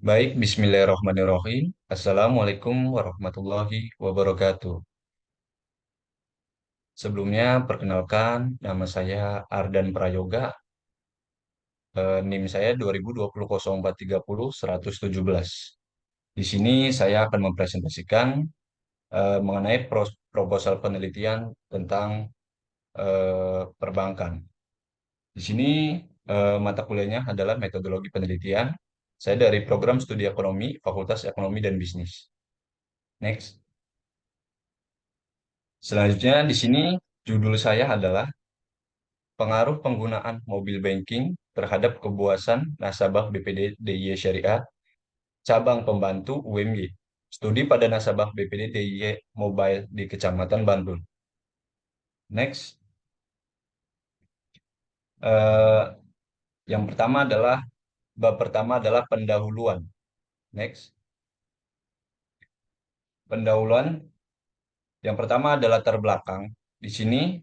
Baik, Bismillahirrahmanirrahim. Assalamualaikum warahmatullahi wabarakatuh. Sebelumnya, perkenalkan, nama saya Ardan Prayoga. NIM saya 2020 0430 117. Di sini saya akan mempresentasikan mengenai proposal penelitian tentang perbankan. Di sini mata kuliahnya adalah metodologi penelitian. Saya dari program studi ekonomi, Fakultas Ekonomi dan Bisnis. Next. Selanjutnya di sini judul saya adalah pengaruh penggunaan mobil banking terhadap kepuasan nasabah BPD DIY Syariah cabang pembantu UMY. Studi pada nasabah BPD DIY Mobile di Kecamatan Bantul. Next, eh, yang pertama adalah bab pertama adalah pendahuluan. Next, pendahuluan yang pertama adalah latar belakang. Di sini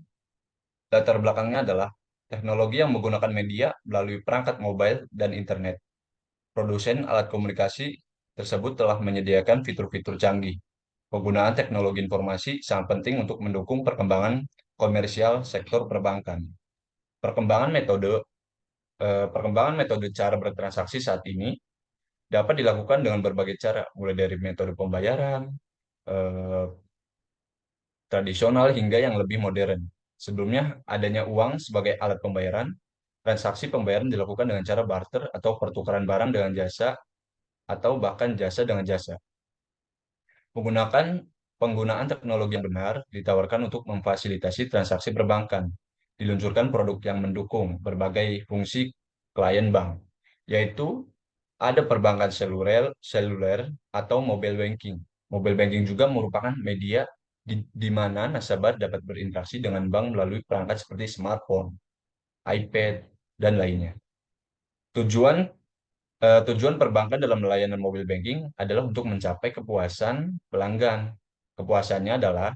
latar belakangnya adalah teknologi yang menggunakan media melalui perangkat mobile dan internet. Produsen alat komunikasi tersebut telah menyediakan fitur-fitur canggih. Penggunaan teknologi informasi sangat penting untuk mendukung perkembangan komersial sektor perbankan. Perkembangan metode perkembangan metode cara bertransaksi saat ini dapat dilakukan dengan berbagai cara, mulai dari metode pembayaran eh, tradisional hingga yang lebih modern. Sebelumnya, adanya uang sebagai alat pembayaran, transaksi pembayaran dilakukan dengan cara barter atau pertukaran barang dengan jasa atau bahkan jasa dengan jasa. Menggunakan penggunaan teknologi yang benar ditawarkan untuk memfasilitasi transaksi perbankan. Diluncurkan produk yang mendukung berbagai fungsi klien bank, yaitu ada perbankan seluler atau mobile banking. Mobile banking juga merupakan media di mana nasabah dapat berinteraksi dengan bank melalui perangkat seperti smartphone, iPad, dan lainnya. Tujuan Tujuan perbankan dalam layanan mobile banking adalah untuk mencapai kepuasan pelanggan. Kepuasannya adalah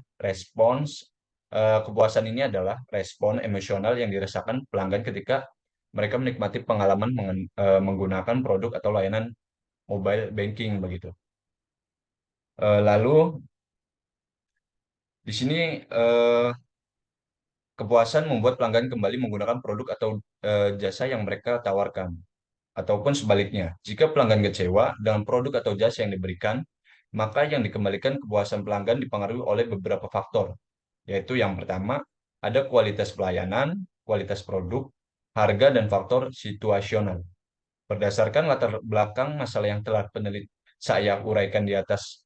kepuasan ini adalah respon emosional yang dirasakan pelanggan ketika mereka menikmati pengalaman menggunakan produk atau layanan mobile banking begitu. Lalu di sini eh, kepuasan membuat pelanggan kembali menggunakan produk atau jasa yang mereka tawarkan. Ataupun sebaliknya, jika pelanggan kecewa dengan produk atau jasa yang diberikan, maka yang dikembalikan kepuasan pelanggan dipengaruhi oleh beberapa faktor, yaitu yang pertama, ada kualitas pelayanan, kualitas produk, harga, dan faktor situasional. Berdasarkan latar belakang masalah yang telah saya uraikan di atas,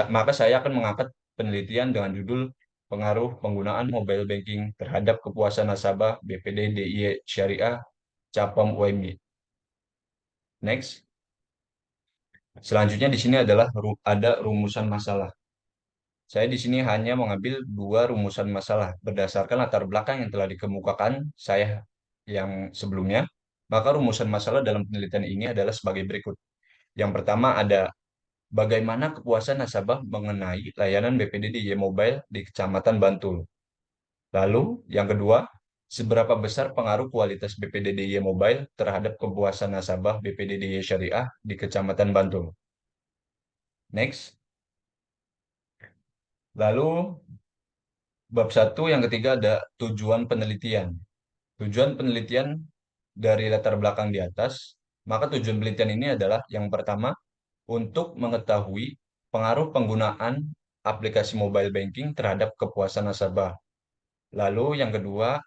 maka saya akan mengangkat penelitian dengan judul pengaruh penggunaan mobile banking terhadap kepuasan nasabah BPD DIY Syariah Capam UMY. Next. Selanjutnya di sini adalah ada rumusan masalah. Saya di sini hanya mengambil dua rumusan masalah berdasarkan latar belakang yang telah dikemukakan saya yang sebelumnya. Maka rumusan masalah dalam penelitian ini adalah sebagai berikut. Yang pertama ada bagaimana kepuasan nasabah mengenai layanan BPD di Mobile di Kecamatan Bantul. Lalu yang kedua, seberapa besar pengaruh kualitas BPD DIY Mobile terhadap kepuasan nasabah BPD DIY Syariah di Kecamatan Bantul. Next. Lalu bab satu yang ketiga ada tujuan penelitian. Tujuan penelitian dari latar belakang di atas, maka tujuan penelitian ini adalah yang pertama untuk mengetahui pengaruh penggunaan aplikasi mobile banking terhadap kepuasan nasabah. Lalu yang kedua,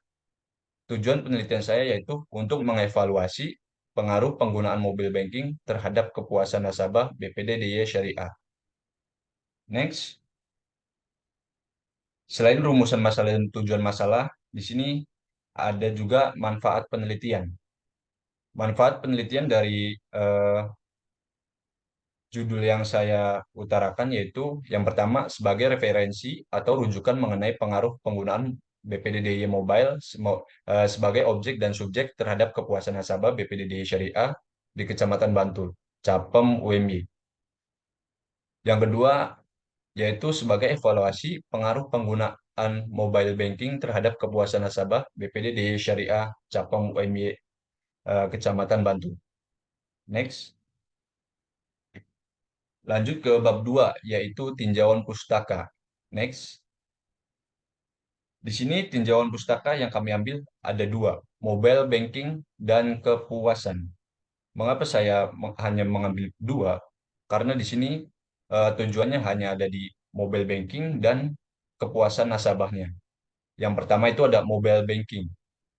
tujuan penelitian saya yaitu untuk mengevaluasi pengaruh penggunaan mobile banking terhadap kepuasan nasabah BPD DIY Syariah. Next, selain rumusan masalah dan tujuan masalah, di sini ada juga manfaat penelitian. Manfaat penelitian dari eh, judul yang saya utarakan yaitu yang pertama sebagai referensi atau rujukan mengenai pengaruh penggunaan BPDDY Mobile sebagai objek dan subjek terhadap kepuasan nasabah BPDDY Syariah di Kecamatan Bantul, Capem UMY. Yang kedua yaitu sebagai evaluasi pengaruh penggunaan mobile banking terhadap kepuasan nasabah BPDDY Syariah Capem UMY Kecamatan Bantul. Next, lanjut ke bab 2 yaitu tinjauan pustaka. Next, di sini tinjauan pustaka yang kami ambil ada dua, mobile banking dan kepuasan. Mengapa saya hanya mengambil dua? Karena di sini tujuannya hanya ada di mobile banking dan kepuasan nasabahnya. Yang pertama itu ada mobile banking.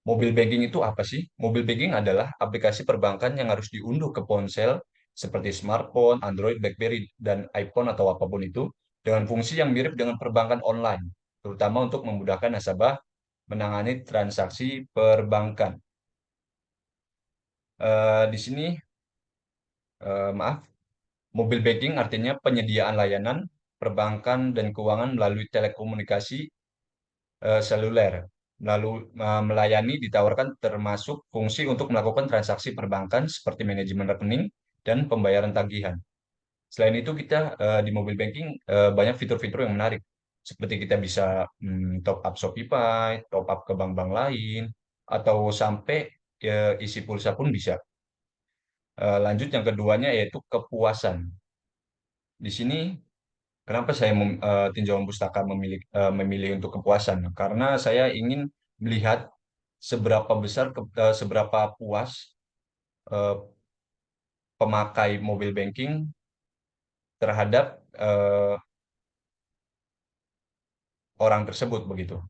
Mobile banking itu apa sih? Mobile banking adalah aplikasi perbankan yang harus diunduh ke ponsel seperti smartphone, Android, BlackBerry, dan iPhone atau apapun itu dengan fungsi yang mirip dengan perbankan online, terutama untuk memudahkan nasabah menangani transaksi perbankan. Di sini, maaf, mobile banking artinya penyediaan layanan perbankan dan keuangan melalui telekomunikasi seluler. Lalu melayani ditawarkan termasuk fungsi untuk melakukan transaksi perbankan seperti manajemen rekening dan pembayaran tagihan. Selain itu kita di mobile banking banyak fitur-fitur yang menarik. Seperti kita bisa top up Shopify, top up ke bank-bank lain, atau sampai isi pulsa pun bisa. Lanjut yang keduanya yaitu kepuasan. Di sini kenapa saya tinjauan pustaka memilih untuk kepuasan? Karena saya ingin melihat seberapa besar, seberapa puas eh, pemakai mobile banking terhadap orang tersebut begitu.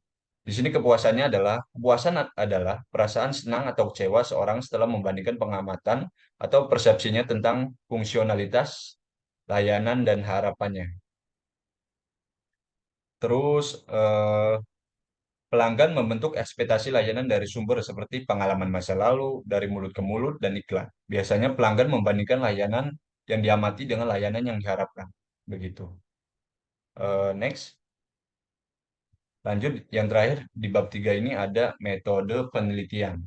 Di sini kepuasan adalah perasaan senang atau kecewa seorang setelah membandingkan pengamatan atau persepsinya tentang fungsionalitas, layanan dan harapannya. Terus pelanggan membentuk ekspektasi layanan dari sumber seperti pengalaman masa lalu, dari mulut ke mulut, dan iklan. Biasanya pelanggan membandingkan layanan yang diamati dengan layanan yang diharapkan. Begitu. Next, lanjut yang terakhir di bab 3 ini ada metode penelitian.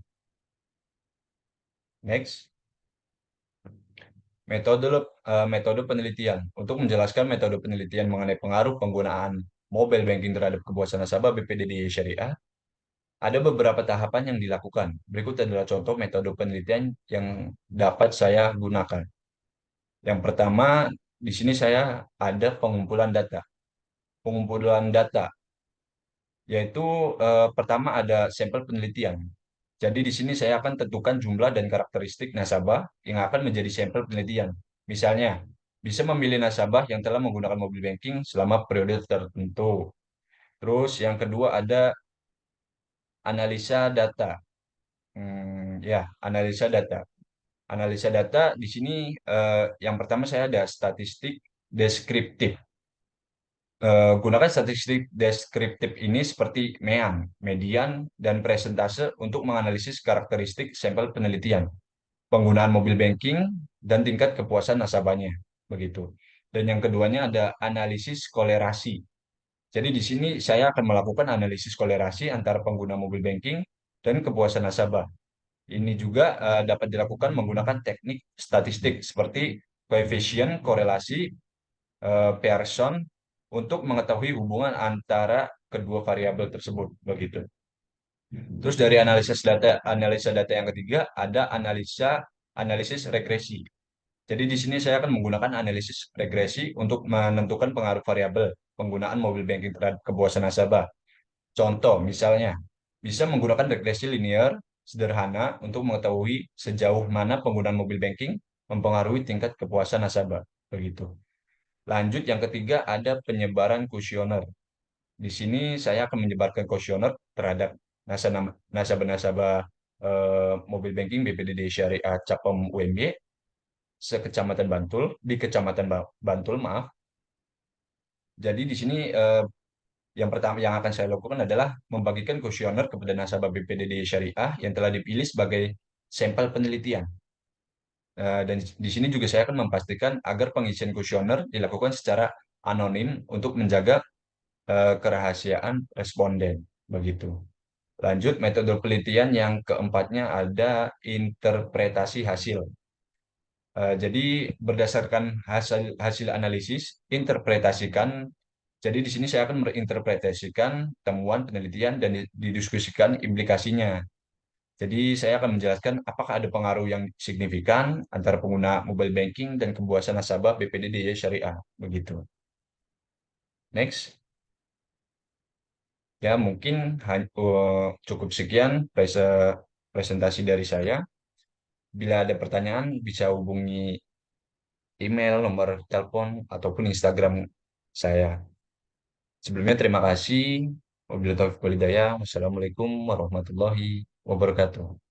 Next, metode penelitian. Untuk menjelaskan metode penelitian mengenai pengaruh penggunaan mobile banking terhadap kepuasan nasabah BPDD Syariah, ada beberapa tahapan yang dilakukan. Berikut adalah contoh metode penelitian yang dapat saya gunakan. Yang pertama, di sini saya ada pengumpulan data. Pengumpulan data, yaitu pertama ada sampel penelitian. Jadi di sini saya akan tentukan jumlah dan karakteristik nasabah yang akan menjadi sampel penelitian. Misalnya, bisa memilih nasabah yang telah menggunakan mobile banking selama periode tertentu. Terus yang kedua ada analisa data. Ya, analisa data. Analisa data di sini yang pertama saya ada statistik deskriptif. Gunakan statistik deskriptif ini seperti MEAN, median, dan presentase untuk menganalisis karakteristik sampel penelitian, penggunaan mobile banking, dan tingkat kepuasan nasabahnya. Begitu. Dan yang keduanya ada analisis kolerasi. Jadi di sini saya akan melakukan analisis kolerasi antara pengguna mobile banking dan kepuasan nasabah. Ini juga dapat dilakukan menggunakan teknik statistik seperti koefisien korelasi Pearson untuk mengetahui hubungan antara kedua variabel tersebut begitu. Terus dari analisa data yang ketiga ada analisis regresi. Jadi di sini saya akan menggunakan analisis regresi untuk menentukan pengaruh variabel penggunaan mobile banking terhadap kepuasan nasabah. Contoh misalnya bisa menggunakan regresi linear sederhana untuk mengetahui sejauh mana penggunaan mobile banking mempengaruhi tingkat kepuasan nasabah begitu. Lanjut yang ketiga ada penyebaran kuesioner. Di sini saya akan menyebarkan kuesioner terhadap nasabah-nasabah mobil banking BPDD Syariah Capem UMY sekecamatan Bantul di Kecamatan Bantul, maaf. Jadi di sini yang pertama yang akan saya lakukan adalah membagikan kuesioner kepada nasabah BPDD Syariah yang telah dipilih sebagai sampel penelitian. Dan di sini juga saya akan memastikan agar pengisian kuesioner dilakukan secara anonim untuk menjaga kerahasiaan responden. Begitu. Lanjut, metode penelitian yang keempatnya ada interpretasi hasil. Jadi berdasarkan hasil hasil analisis, interpretasikan. Jadi di sini saya akan berinterpretasikan temuan penelitian dan didiskusikan implikasinya. Jadi saya akan menjelaskan apakah ada pengaruh yang signifikan antara pengguna mobile banking dan kepuasan nasabah BPDD Syariah. Begitu. Next. Ya, mungkin cukup sekian presentasi dari saya. Bila ada pertanyaan, bisa hubungi email, nomor telepon, ataupun Instagram saya. Sebelumnya terima kasih. Wabillahi taufiq walhidayah. Wassalamualaikum warahmatullahi wabarakatuh.